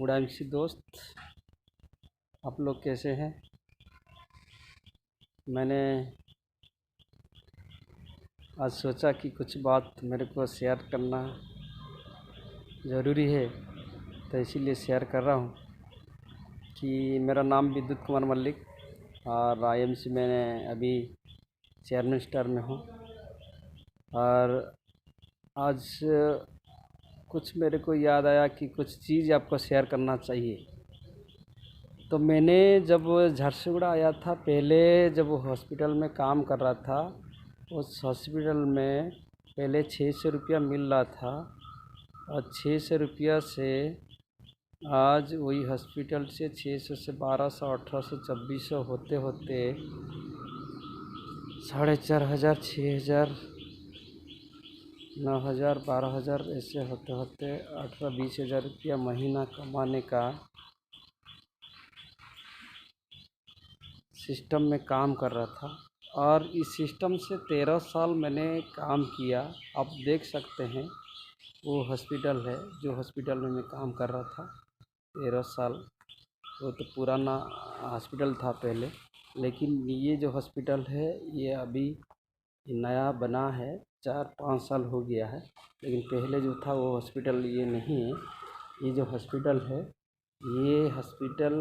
बूढ़ा एमसी दोस्त, आप लोग कैसे हैं। मैंने आज सोचा कि कुछ बात मेरे को शेयर करना ज़रूरी है, तो इसीलिए शेयर कर रहा हूँ कि मेरा नाम विद्युत कुमार मल्लिक और आईएमसी में अभी चेयरमैन स्टार में हूँ। और आज कुछ मेरे को याद आया कि कुछ चीज़ आपको शेयर करना चाहिए। तो मैंने जब झारसुगुड़ा आया था, पहले जब वो हॉस्पिटल में काम कर रहा था, उस हॉस्पिटल में पहले 600 रुपया मिल रहा था और 600 रुपया से आज वही हॉस्पिटल से 600 से 1200, 1800, 2400 होते होते 4500, 6000, 9000, 12000 ऐसे होते होते 18-20 हज़ार रुपया महीना कमाने का सिस्टम में काम कर रहा था। और इस सिस्टम से 13 साल मैंने काम किया। आप देख सकते हैं वो हॉस्पिटल है जो हॉस्पिटल में मैं काम कर रहा था 13 साल। वो तो पुराना हॉस्पिटल था पहले, लेकिन ये जो हॉस्पिटल है ये अभी नया बना है, 4-5 साल हो गया है। लेकिन पहले जो था वो हॉस्पिटल ये नहीं है। ये जो हॉस्पिटल है, ये हॉस्पिटल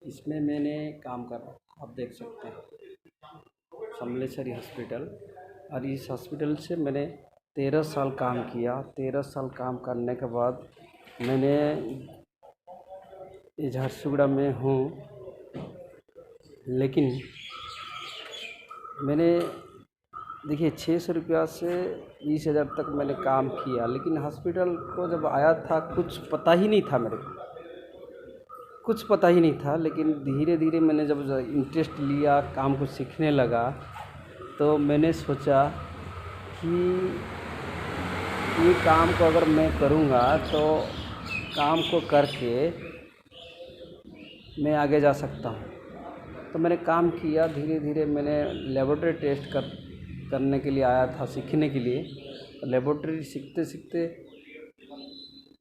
इसमें मैंने काम कर रहा था, आप देख सकते हैं समलेश्वरी हॉस्पिटल। और इस हॉस्पिटल से मैंने 13 साल काम किया। 13 साल काम करने के बाद मैंने झारसुगुड़ा में हूँ, लेकिन मैंने देखिए 600 रुपया से 20,000 तक मैंने काम किया। लेकिन हॉस्पिटल को जब आया था कुछ पता ही नहीं था, मेरे को कुछ पता ही नहीं था। लेकिन धीरे धीरे मैंने जब इंटरेस्ट लिया, काम को सीखने लगा, तो मैंने सोचा कि ये काम को अगर मैं करूँगा तो काम को करके मैं आगे जा सकता हूँ। तो मैंने काम किया। धीरे धीरे मैंने लेबोरेटरी टेस्ट करने के लिए आया था, सीखने के लिए। लेबोरेटरी सीखते सीखते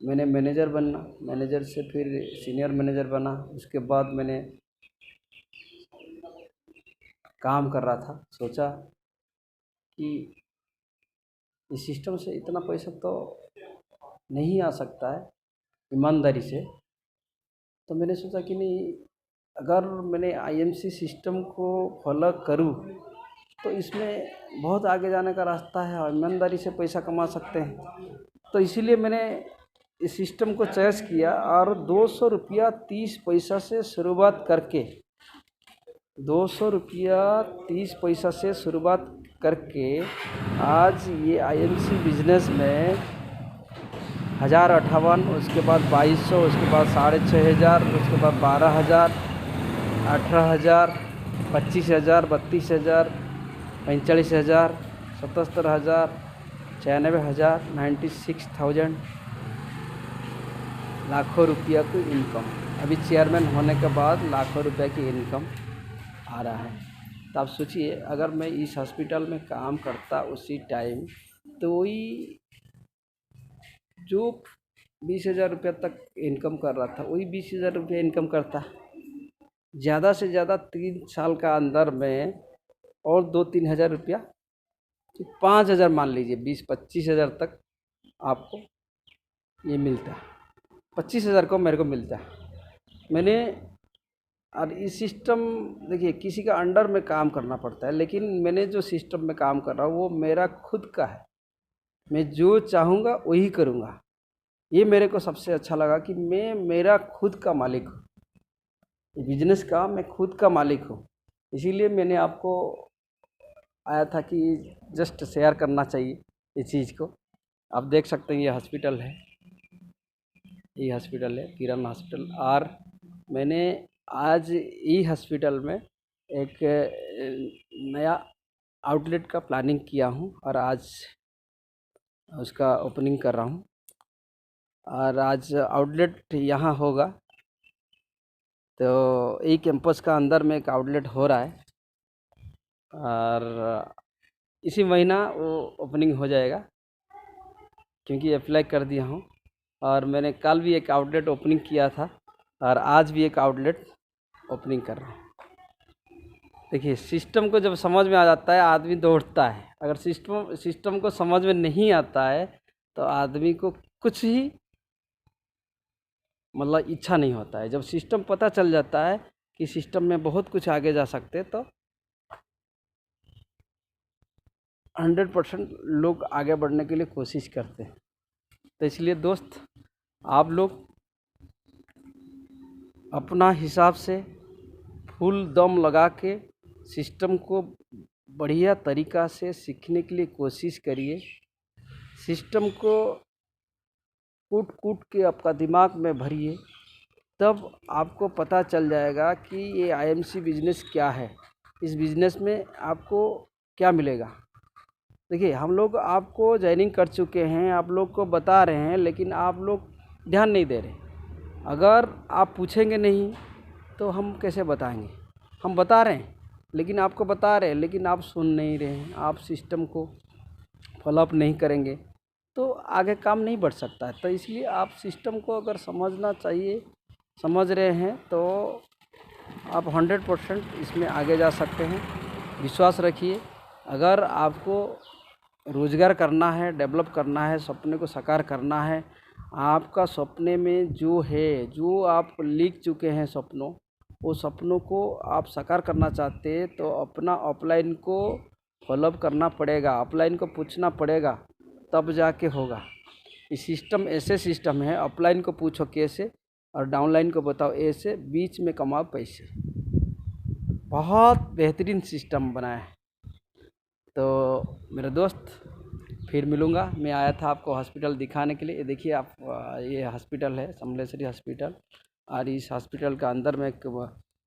मैंने मैनेजर बनना, मैनेजर से फिर सीनियर मैनेजर बना। उसके बाद मैंने काम कर रहा था, सोचा कि इस सिस्टम से इतना पैसा तो नहीं आ सकता है ईमानदारी से। तो मैंने सोचा कि नहीं, अगर मैंने आईएमसी सिस्टम को फॉलो करूं तो इसमें बहुत आगे जाने का रास्ता है और ईमानदारी से पैसा कमा सकते हैं। तो इसीलिए मैंने इस सिस्टम को चॉइस किया और 200 रुपया 30 पैसा से शुरुआत करके 200 रुपया 30 पैसा से शुरुआत करके आज ये आईएमसी बिजनेस में 1058, उसके बाद 2200, उसके बाद 6500, उसके बाद 12000, 18000, 25000, 32000, 45000, 77000, 96000, 96,000 लाखों रुपया की इनकम। अभी चेयरमैन होने के बाद लाखों रुपए की इनकम आ रहा है। तो आप सोचिए, अगर मैं इस हॉस्पिटल में काम करता उसी टाइम, तो वही जो 20,000 रुपया तक इनकम कर रहा था वही 20,000 रुपया इनकम करता। ज़्यादा से ज़्यादा 3 साल का अंदर में और 2-3 हज़ार रुपया, 5,000 मान लीजिए, 20-25 हज़ार तक आपको ये मिलता है। 25,000 को मेरे को मिलता है। मैंने और इस सिस्टम, देखिए किसी का अंडर में काम करना पड़ता है, लेकिन मैंने जो सिस्टम में काम कर रहा हूँ वो मेरा खुद का है। मैं जो चाहूँगा वही करूँगा। ये मेरे को सबसे अच्छा लगा कि मैं मेरा खुद का मालिक हूँ, बिजनेस का मैं खुद का मालिक हूँ। इसीलिए मैंने आपको आया था कि जस्ट शेयर करना चाहिए इस चीज़ को। आप देख सकते हैं ये हॉस्पिटल है, ये हॉस्पिटल है किरण हॉस्पिटल। और मैंने आज ये हॉस्पिटल में एक नया आउटलेट का प्लानिंग किया हूँ और आज उसका ओपनिंग कर रहा हूँ। और आज आउटलेट यहाँ होगा, तो ये कैंपस का अंदर में एक आउटलेट हो रहा है और इसी महीना वो ओपनिंग हो जाएगा, क्योंकि अप्लाई कर दिया हूँ। और मैंने कल भी एक आउटलेट ओपनिंग किया था और आज भी एक आउटलेट ओपनिंग कर रहा हूँ। देखिए, सिस्टम को जब समझ में आ जाता है आदमी दौड़ता है। अगर सिस्टम को समझ में नहीं आता है तो आदमी को कुछ ही मतलब इच्छा नहीं होता है। जब सिस्टम पता चल जाता है कि सिस्टम में बहुत कुछ आगे जा सकते तो 100% लोग आगे बढ़ने के लिए कोशिश करते हैं। तो इसलिए दोस्त, आप लोग अपना हिसाब से फुल दम लगा के सिस्टम को बढ़िया तरीक़ा से सीखने के लिए कोशिश करिए। सिस्टम को कूट कूट के आपका दिमाग में भरिए, तब आपको पता चल जाएगा कि ये आईएमसी बिजनेस क्या है, इस बिज़नेस में आपको क्या मिलेगा। देखिए, हम लोग आपको जॉइनिंग कर चुके हैं, आप लोग को बता रहे हैं, लेकिन आप लोग ध्यान नहीं दे रहे। अगर आप पूछेंगे नहीं तो हम कैसे बताएंगे। हम बता रहे हैं, लेकिन आपको बता रहे हैं, लेकिन आप सुन नहीं रहे हैं, आप सिस्टम को फॉलोअप नहीं करेंगे तो आगे काम नहीं बढ़ सकता है। तो इसलिए आप सिस्टम को अगर समझना चाहिए, समझ रहे हैं तो आप 100% इसमें आगे जा सकते हैं। विश्वास रखिए। अगर आपको रोज़गार करना है, डेवलप करना है, सपने को साकार करना है, आपका सपने में जो है, जो आप लिख चुके हैं सपनों, वो सपनों को आप साकार करना चाहते हैं तो अपना ऑफलाइन को फॉलोअप करना पड़ेगा, ऑफलाइन को पूछना पड़ेगा, तब जाके होगा। ये सिस्टम ऐसे सिस्टम है, ऑफलाइन को पूछो कैसे और डाउनलाइन को बताओ ऐसे, बीच में कमाओ पैसे। बहुत बेहतरीन सिस्टम बनाया है। तो मेरे दोस्त, फिर मिलूँगा। मैं आया था आपको हॉस्पिटल दिखाने के लिए। देखिए आप, ये हॉस्पिटल है समलेश्वरी हॉस्पिटल, और इस हॉस्पिटल का अंदर में एक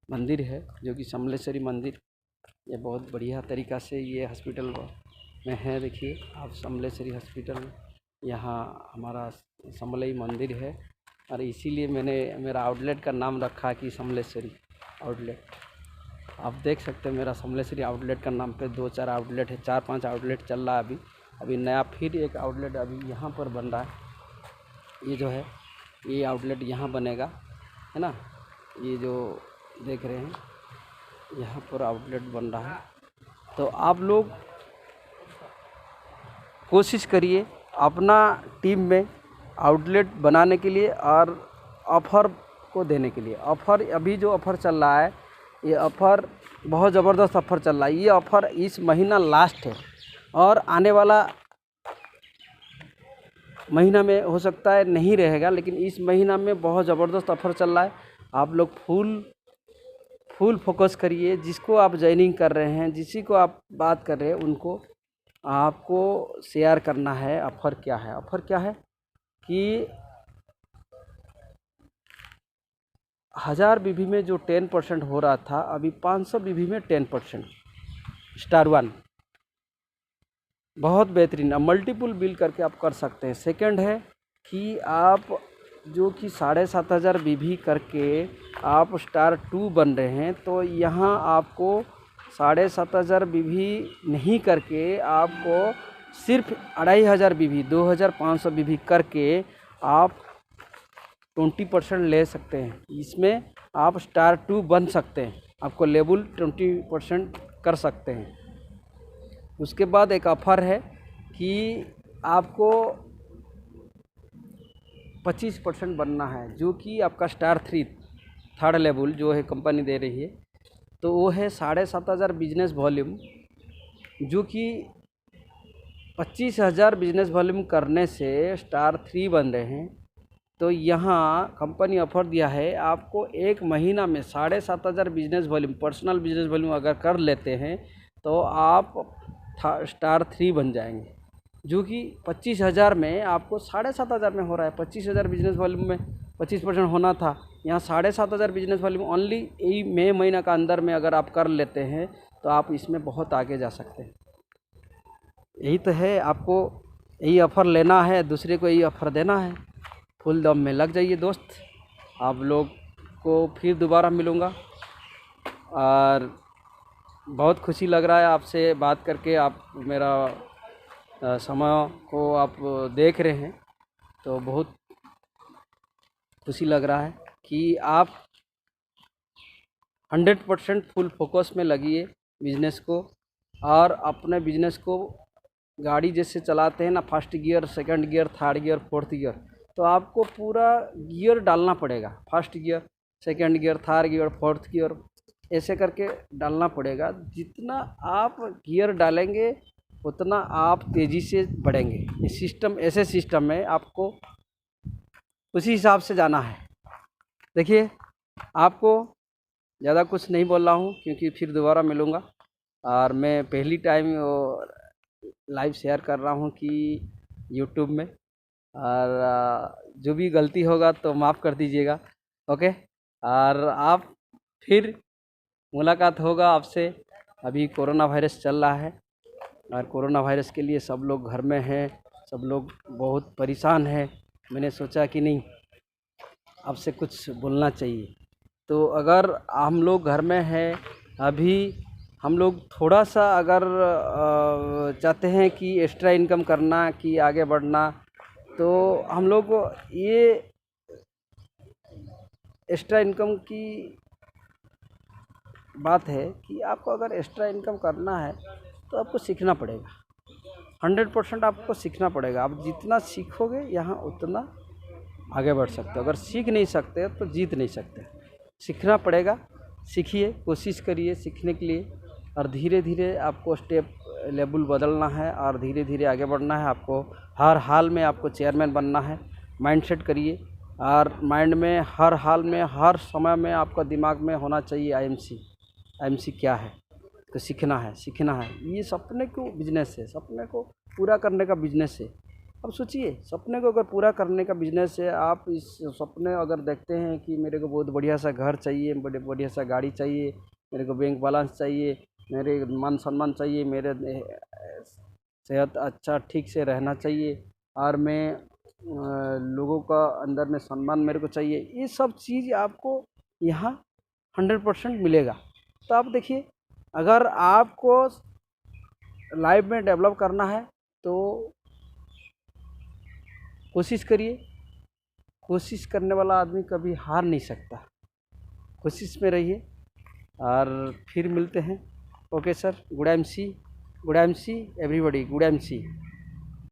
मंदिर है जो कि समलेश्वरी मंदिर। ये बहुत बढ़िया तरीक़ा से ये हॉस्पिटल में है। देखिए आप, समलेश्वरी हॉस्पिटल में यहाँ हमारा समलई मंदिर है, और इसीलिए मैंने मेरा आउटलेट का नाम रखा कि समलेश्वरी आउटलेट। आप देख सकते हैं मेरा समलेश्वरी आउटलेट का नाम पे 2-4 आउटलेट है, 4-5 आउटलेट चल रहा है अभी नया फिर एक आउटलेट अभी यहाँ पर बन रहा है। ये जो है ये आउटलेट यहाँ बनेगा, है ना। ये जो देख रहे हैं यहाँ पर आउटलेट बन रहा है। तो आप लोग कोशिश करिए अपना टीम में आउटलेट बनाने के लिए और ऑफ़र को देने के लिए। ऑफ़र, अभी जो ऑफ़र चल रहा है, ये ऑफ़र बहुत ज़बरदस्त ऑफ़र चल रहा है। ये ऑफ़र इस महीना लास्ट है और आने वाला महीना में हो सकता है नहीं रहेगा, लेकिन इस महीना में बहुत ज़बरदस्त ऑफ़र चल रहा है। आप लोग फुल फोकस करिए। जिसको आप जॉइनिंग कर रहे हैं, जिसी को आप बात कर रहे हैं, उनको आपको शेयर करना है। ऑफ़र क्या है? ऑफ़र क्या है कि 1000 बीबी में जो 10% हो रहा था, अभी 500 बीबी में 10% स्टार 1। बहुत बेहतरीन। अब मल्टीपल बिल करके आप कर सकते हैं। सेकंड है कि आप जो कि 7500 बीबी करके आप स्टार 2 बन रहे हैं, तो यहाँ आपको 7500 बीबी नहीं करके आपको सिर्फ 2500 बीबी, 2500 बीबी करके आप 20% ले सकते हैं। इसमें आप स्टार 2 बन सकते हैं, आपको लेवल 20% कर सकते हैं। उसके बाद एक ऑफ़र है कि आपको 25% बनना है, जो कि आपका स्टार 3 थर्ड लेवल जो है कंपनी दे रही है, तो वो है 7500 बिजनेस वॉल्यूम, जो कि 25000 बिजनेस वॉल्यूम करने से स्टार 3 बन रहे हैं। तो यहाँ कंपनी ऑफ़र दिया है आपको, एक महीना में 7500 business volume, personal business volume अगर कर लेते हैं तो आप स्टार 3 बन जाएंगे, जो कि 25000 में आपको 7500 में हो रहा है। 25000 बिजनेस वॉल्यूम में 25% होना था, यहाँ 7500 बिजनेस वॉल्यूम ओनली यही मई महीना का अंदर में अगर आप कर लेते हैं तो आप इसमें बहुत आगे जा सकते हैं। यही तो है, आपको यही ऑफ़र लेना है, दूसरे को यही ऑफ़र देना है। फुल दम में लग जाइए दोस्त। आप लोग को फिर दोबारा मिलूँगा, और बहुत खुशी लग रहा है आपसे बात करके। आप मेरा समय को आप देख रहे हैं, तो बहुत खुशी लग रहा है कि आप 100% फुल फोकस में लगिए बिजनेस को, और अपने बिजनेस को गाड़ी जैसे चलाते हैं ना, first gear, second gear, third gear, fourth gear, तो आपको पूरा गियर डालना पड़ेगा। First gear, second gear, third gear, fourth gear, ऐसे करके डालना पड़ेगा। जितना आप गियर डालेंगे उतना आप तेज़ी से बढ़ेंगे। ये सिस्टम, ऐसे सिस्टम है, आपको उसी हिसाब से जाना है। देखिए, आपको ज़्यादा कुछ नहीं बोल रहा हूँ क्योंकि फिर दोबारा मिलूँगा, और मैं पहली टाइम लाइव शेयर कर रहा हूँ कि यूट्यूब में, और जो भी गलती होगा तो माफ़ कर दीजिएगा। ओके, और आप फिर मुलाकात होगा आपसे। अभी कोरोना वायरस चल रहा है, और कोरोना वायरस के लिए सब लोग घर में हैं, सब लोग बहुत परेशान हैं। मैंने सोचा कि नहीं, आपसे कुछ बोलना चाहिए। तो अगर हम लोग घर में हैं अभी, हम लोग थोड़ा सा अगर चाहते हैं कि एक्स्ट्रा इनकम करना, कि आगे बढ़ना, तो हम लोग ये एक्स्ट्रा इनकम की बात है कि आपको अगर एक्स्ट्रा इनकम करना है तो आपको सीखना पड़ेगा। 100% आपको सीखना पड़ेगा। आप जितना सीखोगे यहाँ उतना आगे बढ़ सकते हो। अगर सीख नहीं सकते तो जीत नहीं सकते। सीखना पड़ेगा, सीखिए, कोशिश करिए सीखने के लिए, और धीरे धीरे आपको स्टेप लेवल बदलना है और धीरे धीरे आगे बढ़ना है। आपको हर हाल में आपको चेयरमैन बनना है। माइंडसेट करिए, और माइंड में हर हाल में, हर समय में आपका दिमाग में होना चाहिए आईएमसी क्या है, तो सीखना है, सीखना है। ये सपने को बिजनेस है, सपने को पूरा करने का बिजनेस है। अब सोचिए, सपने को अगर पूरा करने का बिजनेस है, आप इस सपने अगर देखते हैं कि मेरे को बहुत बढ़िया सा घर चाहिए, बढ़िया सा गाड़ी चाहिए, मेरे को बैंक बैलेंस चाहिए, मेरे मान सम्मान चाहिए, मेरे सेहत अच्छा ठीक से रहना चाहिए, और मैं लोगों का अंदर में सम्मान मेरे को चाहिए, ये सब चीज़ आपको यहाँ 100% मिलेगा। तो आप देखिए, अगर आपको लाइफ में डेवलप करना है तो कोशिश करिए। कोशिश करने वाला आदमी कभी हार नहीं सकता। कोशिश में रहिए, और फिर मिलते हैं। Okay sir, good MC, good MC everybody, good MC.